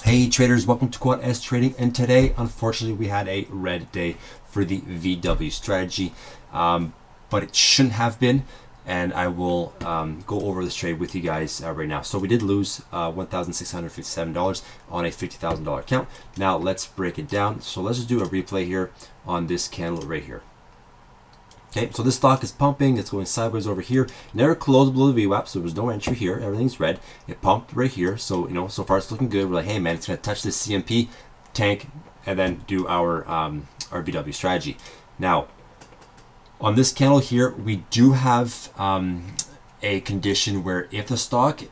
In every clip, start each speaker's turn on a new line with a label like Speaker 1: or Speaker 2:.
Speaker 1: Hey traders, welcome to QDT&x Trading, and today unfortunately we had a red day for the VW strategy, but it shouldn't have been, and I will go over this trade with you guys right now. So we did lose $1,657 on a $50,000 account. Now let's break it down. So let's just do a replay here on this candle right here. Okay, so this stock is pumping, it's going sideways over here, never closed below the VWAP, so there was no entry here, everything's red. It pumped right here, so so far it's looking good. We're like, hey man, it's gonna touch this CMP, tank, and then do our VW strategy. Now, on this candle here, we do have a condition where if the stock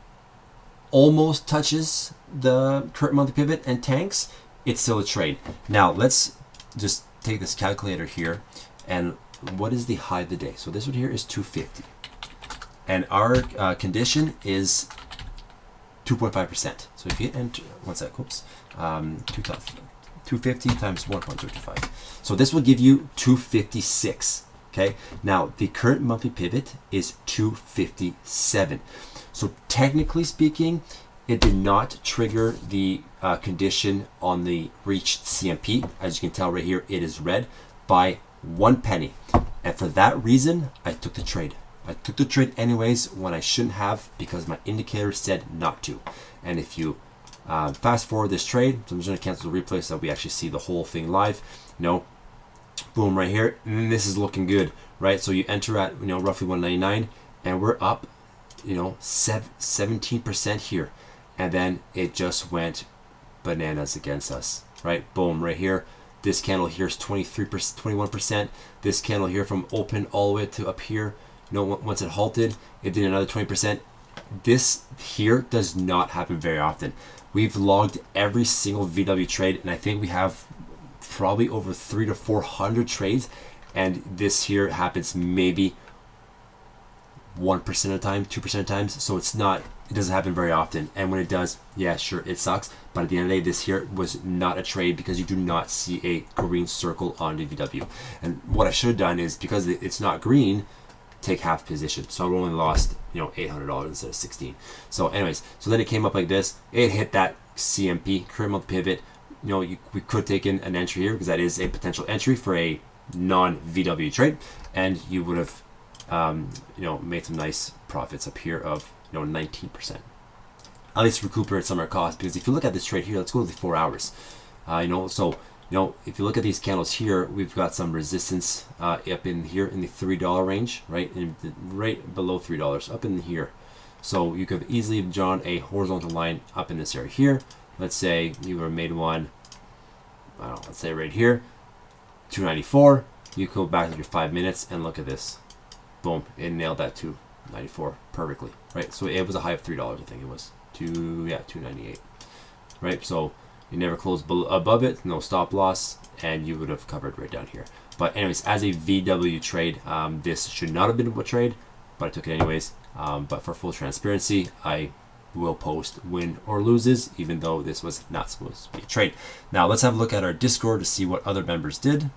Speaker 1: almost touches the current monthly pivot and tanks, it's still a trade. Now, let's just take this calculator here and what is the high of the day? So this one here is 250, and our condition is 2.5%. So if you enter, one sec, oops, 250 times 1.35. So this will give you 256. Okay. Now the current monthly pivot is 257. So technically speaking, it did not trigger the condition on the reached CMP. As you can tell right here, it is red by 1 penny, and for that reason I took the trade. I took the trade anyways when I shouldn't have, because my indicator said not to. And if you fast forward this trade, so I'm just going to cancel the replay so that we actually see the whole thing live. Boom, right here, and this is looking good, right? So you enter at roughly 199, and we're up 17% here, and then it just went bananas against us, right? Boom, right here. This candle here is 23%, 21%. This candle here from open all the way to up here, once it halted, it did another 20%. This here does not happen very often. We've logged every single VW trade, and I think we have probably over 300 to 400 trades, and this here happens maybe 1% of the time, 2% of the times. So it doesn't happen very often, and when it does, yeah, sure, it sucks, but at the end of the day, this here was not a trade because you do not see a green circle on the VW. And what I should have done is, because it's not green, take half position, so I only lost $800 instead of 16. So anyways, so then it came up like this, it hit that CMP, current month pivot. We could take in an entry here because that is a potential entry for a non-VW trade, and you would have made some nice profits up here of 19%. At least recuperate some of our costs, because if you look at this trade here, let's go to the 4 hours. So if you look at these candles here, we've got some resistance up in here in the $3 range, right below $3, up in here. So you could easily have drawn a horizontal line up in this area here. Let's say you were made one, I don't know, let's say right here, 294. You go back to your 5 minutes and look at this. Boom, it nailed that 294 perfectly, right? So it was a high of $3, I think it was. 298, right? So you never closed above it, no stop loss, and you would have covered right down here. But anyways, as a VW trade, this should not have been a trade, but I took it anyways. But for full transparency, I will post win or loses, even though this was not supposed to be a trade. Now let's have a look at our Discord to see what other members did.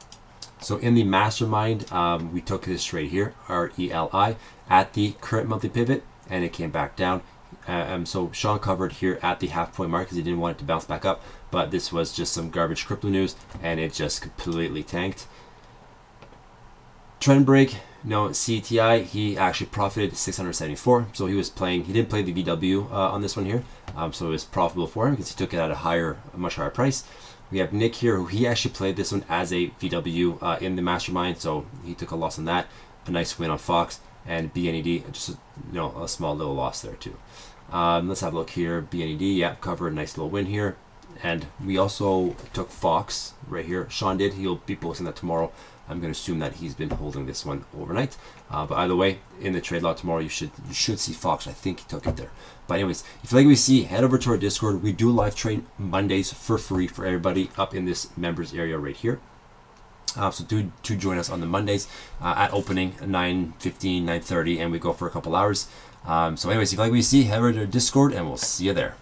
Speaker 1: So in the mastermind, we took this trade here, RELI, at the current monthly pivot, and it came back down. So Sean covered here at the half point mark because he didn't want it to bounce back up, but this was just some garbage crypto news, and it just completely tanked. Trend break, CTI, he actually profited 674. So he didn't play the VW on this one here, so it was profitable for him because he took it at a much higher price. We have Nick here, who he actually played this one as a VW in the mastermind, so he took a loss on that. A nice win on Fox, and BNED, just a small little loss there too. Let's have a look here. BNED, yeah, covered a nice little win here. And we also took Fox right here. Sean did. He'll be posting that tomorrow. I'm going to assume that he's been holding this one overnight. But either way, in the trade lot tomorrow, you should see Fox. I think he took it there. But anyways, if you like what we see, head over to our Discord. We do live trade Mondays for free for everybody up in this members area right here. So do join us on the Mondays at opening 9:15, 9:30, and we go for a couple hours. So anyways, if you like what you see, head over to our Discord, and we'll see you there.